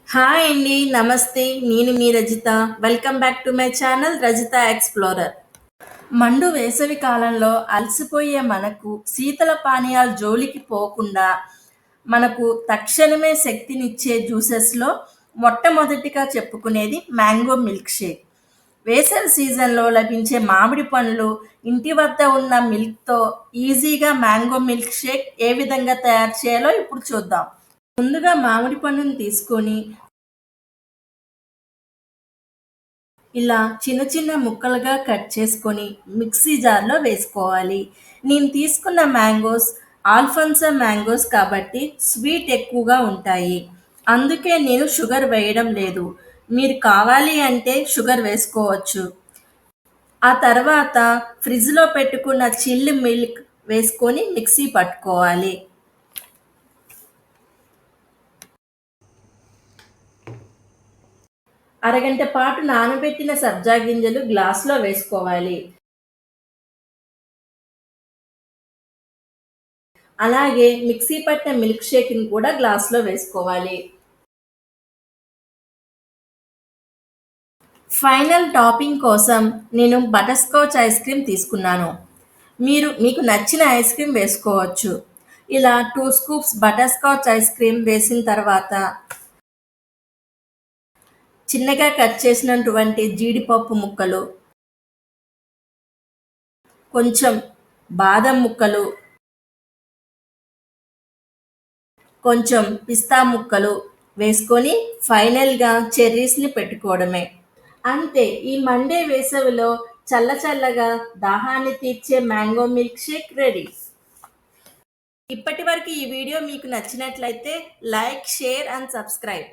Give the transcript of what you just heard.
Hi అండి. నమస్తే. నేను మీ Rajitha. Welcome back to my channel Rajitha explorer. మండు వేసవి కాలంలో అలసిపోయే మనకు శీతల పానీయాల జోలికి పోకుండా మనకు తక్షణమే శక్తినిచ్చే జ్యూసెస్‌లో మొట్టమొదటిగా చెప్పుకునేది మ్యాంగో మిల్క్ షేక్. వేసవి సీజన్‌లో లభించే మామిడి పండ్లు, ఇంటి వద్ద ఉన్న మిల్క్‌తో ఈజీగా మ్యాంగో మిల్క్ షేక్ ఏ విధంగా తయారు చేయాలో ఇప్పుడు చూద్దాం. ముందుగా మామిడి పండుని తీసుకొని ఇలా చిన్న చిన్న ముక్కలుగా కట్ చేసుకొని మిక్సీ జార్లో వేసుకోవాలి. నేను తీసుకున్న మ్యాంగోస్ ఆల్ఫన్సా మ్యాంగోస్ కాబట్టి స్వీట్ ఎక్కువగా ఉంటాయి. అందుకే నేను షుగర్ వేయడం లేదు. మీరు కావాలి అంటే షుగర్ వేసుకోవచ్చు. ఆ తర్వాత ఫ్రిడ్జ్లో పెట్టుకున్న చిల్డ్ మిల్క్ వేసుకొని మిక్సీ పట్టుకోవాలి. అరగంట పాటు నానబెట్టిన సబ్జా గింజలు గ్లాసులో వేసుకోవాలి. అలాగే మిక్సీ పట్టిన మిల్క్ షేక్‌ని కూడా గ్లాస్‌లో వేసుకోవాలి. ఫైనల్ టాపింగ్ కోసం నేను బటర్ స్కాచ్ ఐస్ క్రీమ్ తీసుకున్నాను. మీకు నచ్చిన ఐస్ క్రీమ్ వేసుకోవచ్చు. ఇలా 2 scoops butter scotch ice cream వేసిన తర్వాత చిన్నగా కట్ చేసినటువంటి జీడిపప్పు ముక్కలు, కొంచెం బాదం ముక్కలు, కొంచెం పిస్తా ముక్కలు వేసుకొని ఫైనల్‌గా చెర్రీస్‌ని పెట్టుకోవడమే. అంతే, ఈ మండే వేసవిలో చల్ల చల్లగా దాహాన్ని తీర్చే మ్యాంగో మిల్క్ షేక్ రెడీ. ఇప్పటివరకు ఈ వీడియో మీకు నచ్చినట్లయితే లైక్, షేర్ అండ్ సబ్స్క్రైబ్.